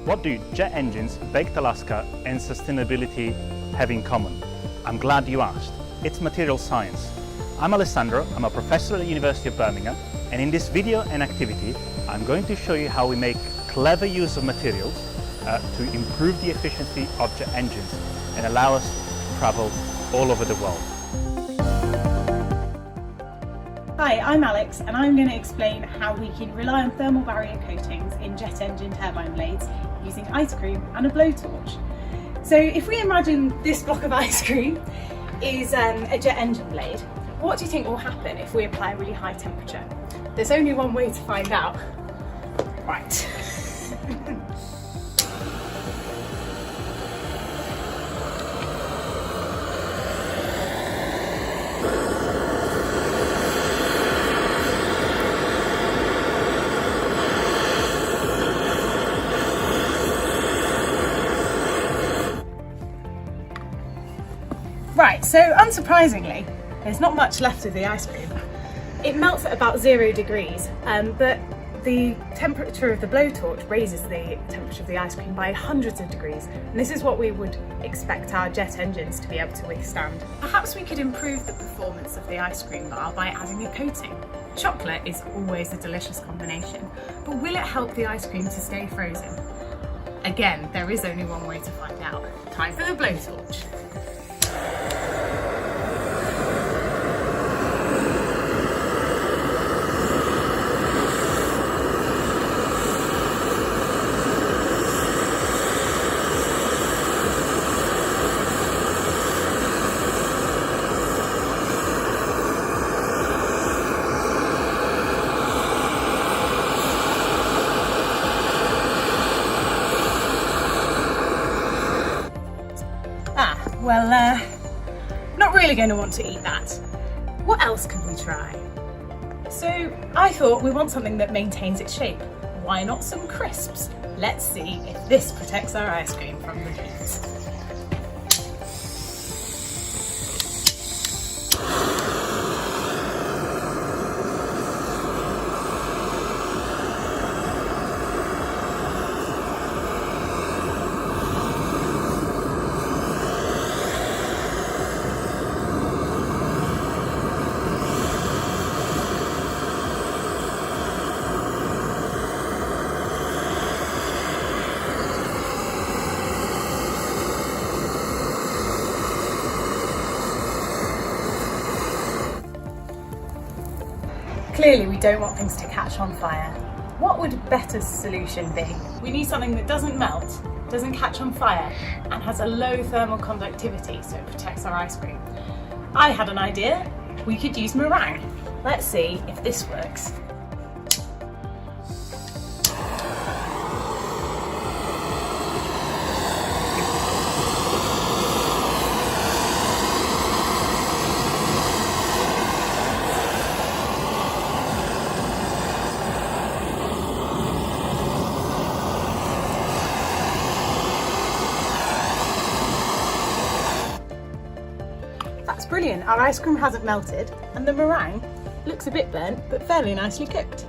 What do jet engines, baked Alaska and sustainability have in common? I'm glad you asked. It's material science. I'm Alessandro, I'm a professor at the University of Birmingham, and in this video and activity I'm going to show you how we make clever use of materials to improve the efficiency of jet engines and allow us to travel all over the world. Hi, I'm Alex and I'm going to explain how we can rely on thermal barrier coatings in jet engine turbine blades using ice cream and a blowtorch. So if we imagine this block of ice cream is a jet engine blade, what do you think will happen if we apply a really high temperature? There's only one way to find out. Right. Right, so unsurprisingly, there's not much left of the ice cream. It melts at about 0 degrees, but the temperature of the blowtorch raises the temperature of the ice cream by hundreds of degrees, and this is what we would expect our jet engines to be able to withstand. Perhaps we could improve the performance of the ice cream bar by adding a coating. Chocolate is always a delicious combination, but will it help the ice cream to stay frozen? Again, there is only one way to find out. Time for the blowtorch. Well, not really going to want to eat that. What else could we try? So I thought we want something that maintains its shape. Why not some crisps? Let's see if this protects our ice cream from the heat. Clearly we don't want things to catch on fire. What would a better solution be? We need something that doesn't melt, doesn't catch on fire, and has a low thermal conductivity so it protects our ice cream. I had an idea. We could use meringue. Let's see if this works. That's brilliant, our ice cream hasn't melted and the meringue looks a bit burnt but fairly nicely cooked.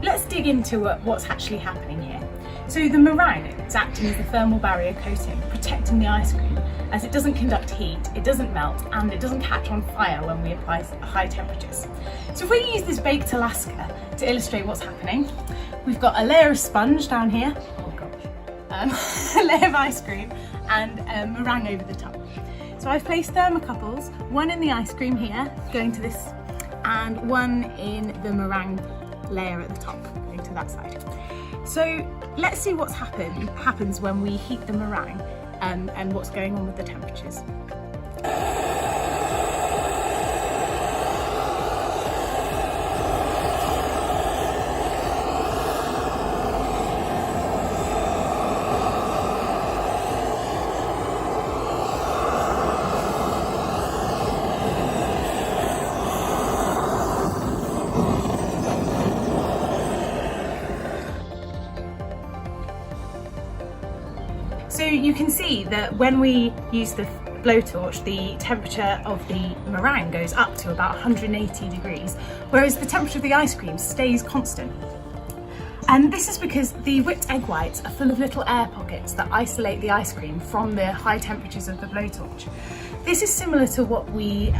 Let's dig into what's actually happening here. So the meringue is acting as the thermal barrier coating, protecting the ice cream as it doesn't conduct heat, it doesn't melt and it doesn't catch on fire when we apply high temperatures. So if we use this baked Alaska to illustrate what's happening, we've got a layer of sponge down here, oh gosh, a layer of ice cream and meringue over the top. So I've placed thermocouples, one in the ice cream here, going to this, and one in the meringue layer at the top, going to that side. So let's see what's happens when we heat the meringue and what's going on with the temperatures. So you can see that when we use the blowtorch, the temperature of the meringue goes up to about 180 degrees, whereas the temperature of the ice cream stays constant. And this is because the whipped egg whites are full of little air pockets that isolate the ice cream from the high temperatures of the blowtorch. This is similar to what we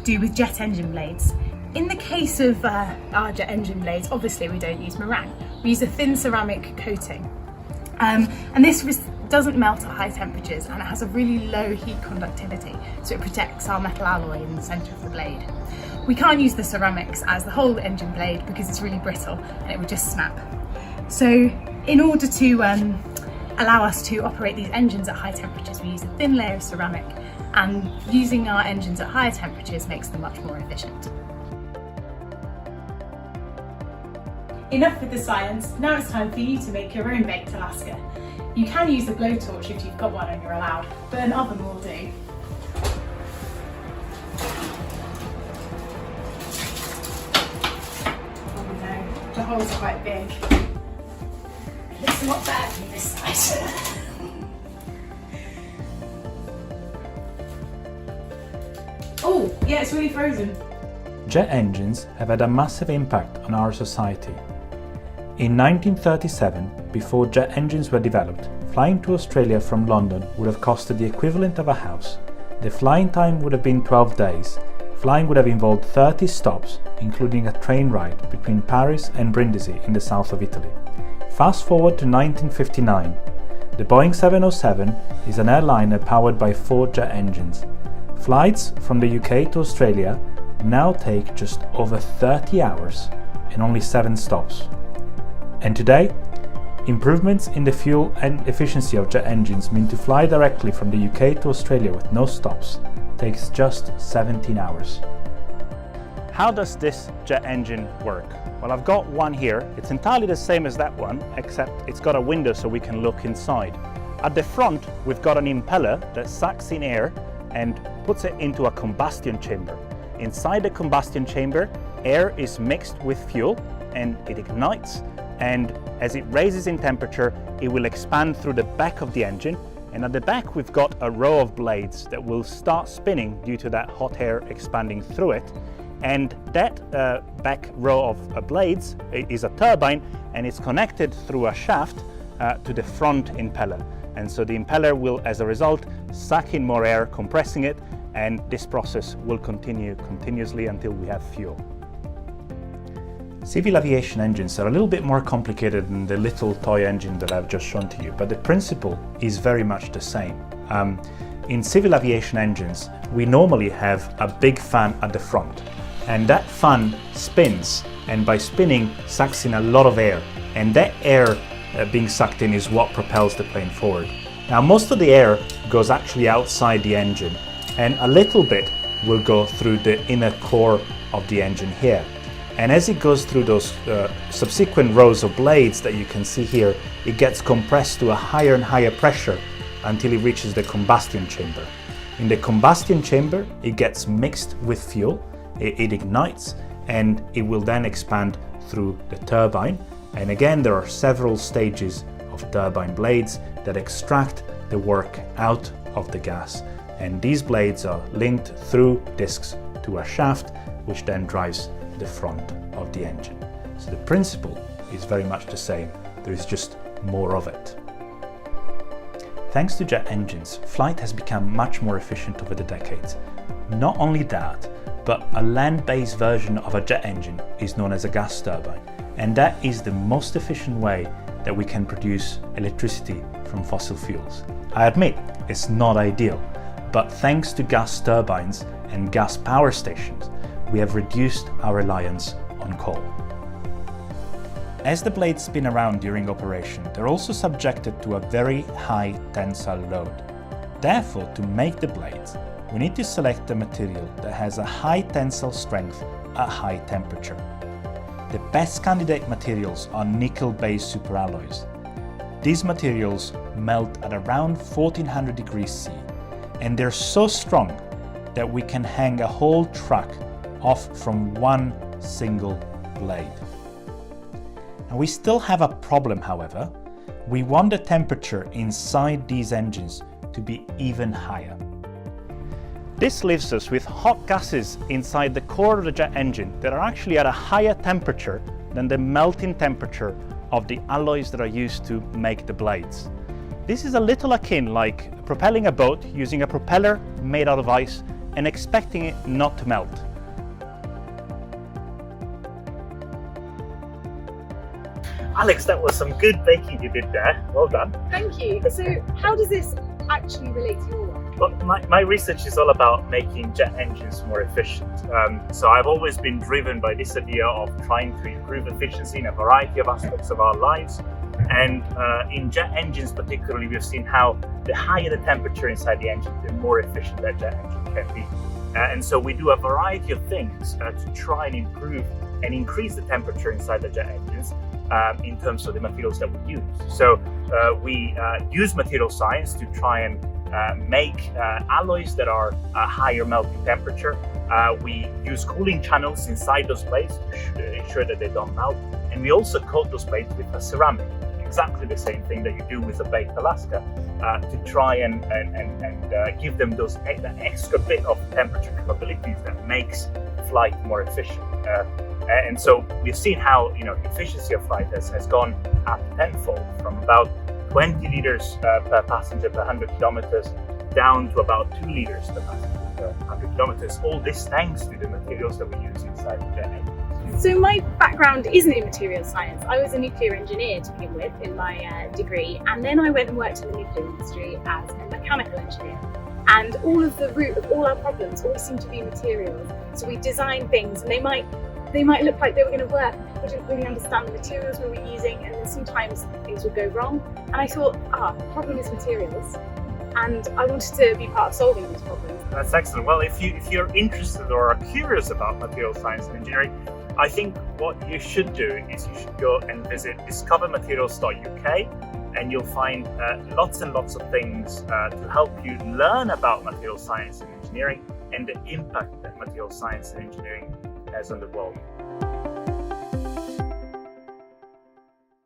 do with jet engine blades. In the case of our jet engine blades, obviously we don't use meringue. We use a thin ceramic coating. And this doesn't melt at high temperatures, and it has a really low heat conductivity, so it protects our metal alloy in the centre of the blade. We can't use the ceramics as the whole engine blade because it's really brittle and it would just snap. So in order to allow us to operate these engines at high temperatures, we use a thin layer of ceramic, and using our engines at higher temperatures makes them much more efficient. Enough with the science, now it's time for you to make your own baked Alaska. You can use a blowtorch if you've got one and you're allowed, but an oven will do. Oh no, the holes are quite big. It looks a lot better from this side. Oh, yeah, it's really frozen. Jet engines have had a massive impact on our society. In 1937, before jet engines were developed, flying to Australia from London would have costed the equivalent of a house. The flying time would have been 12 days. Flying would have involved 30 stops, including a train ride between Paris and Brindisi in the south of Italy. Fast forward to 1959. The Boeing 707 is an airliner powered by 4 jet engines. Flights from the UK to Australia now take just over 30 hours and only 7 stops. And today, improvements in the fuel and efficiency of jet engines mean to fly directly from the UK to Australia with no stops takes just 17 hours. How does this jet engine work? Well, I've got one here. It's entirely the same as that one, except it's got a window so we can look inside. At the front, we've got an impeller that sucks in air and puts it into a combustion chamber. Inside the combustion chamber, air is mixed with fuel and it ignites, and as it raises in temperature, it will expand through the back of the engine, and at the back we've got a row of blades that will start spinning due to that hot air expanding through it, and that back row of blades is a turbine, and it's connected through a shaft to the front impeller. And so the impeller will, as a result, suck in more air, compressing it, and this process will continue continuously until we have fuel. Civil aviation engines are a little bit more complicated than the little toy engine that I've just shown to you, but the principle is very much the same. In civil aviation engines, we normally have a big fan at the front, and that fan spins, and by spinning sucks in a lot of air, and that air being sucked in is what propels the plane forward. Now, most of the air goes actually outside the engine, and a little bit will go through the inner core of the engine here. And as it goes through those subsequent rows of blades that you can see here, it gets compressed to a higher and higher pressure until it reaches the combustion chamber. In the combustion chamber, it gets mixed with fuel, it ignites, and it will then expand through the turbine. And again, there are several stages of turbine blades that extract the work out of the gas. And these blades are linked through discs to a shaft, which then drives the front of the engine. So the principle is very much the same. There is just more of it. Thanks to jet engines, flight has become much more efficient over the decades. Not only that, but a land-based version of a jet engine is known as a gas turbine, and that is the most efficient way that we can produce electricity from fossil fuels. I admit it's not ideal, but thanks to gas turbines and gas power stations, we have reduced our reliance on coal. As the blades spin around during operation, they're also subjected to a very high tensile load. Therefore, to make the blades, we need to select a material that has a high tensile strength at high temperature. The best candidate materials are nickel-based superalloys. These materials melt at around 1400 degrees C, and they're so strong that we can hang a whole truck off from one single blade. Now, we still have a problem, however. We want the temperature inside these engines to be even higher. This leaves us with hot gases inside the core of the jet engine that are actually at a higher temperature than the melting temperature of the alloys that are used to make the blades. This is a little akin like propelling a boat using a propeller made out of ice and expecting it not to melt. Alex, that was some good baking you did there. Well done. Thank you. So how does this actually relate to your work? Well, my research is all about making jet engines more efficient. So I've always been driven by this idea of trying to improve efficiency in a variety of aspects of our lives. And in jet engines particularly, we've seen how the higher the temperature inside the engine, the more efficient that jet engine can be. And so we do a variety of things to try and improve and increase the temperature inside the jet engines in terms of the materials that we use. So we use material science to try and make alloys that are higher melting temperature. We use cooling channels inside those plates to ensure that they don't melt. And we also coat those plates with a ceramic, exactly the same thing that you do with a baked Alaska, to try and give them that extra bit of temperature capabilities that makes flight more efficient. And so we've seen how efficiency of flight has gone up tenfold, from about 20 liters per passenger per 100 kilometers down to about 2 liters per passenger per 100 kilometers. All this thanks to the materials that we use inside the jet engine. So my background isn't in materials science. I was a nuclear engineer to begin with in my degree, and then I went and worked in the nuclear industry as a mechanical engineer. And all of the root of all our problems always seem to be materials. So we design things, and they might look like they were going to work. We didn't really understand the materials we were using, and then sometimes things would go wrong. And I thought, the problem is materials, and I wanted to be part of solving these problems. That's excellent. Well, if you're interested or are curious about material science and engineering, I think what you should do is you should go and visit discovermaterials.uk, and you'll find lots and lots of things to help you learn about material science and engineering and the impact that material science and engineering has on the world.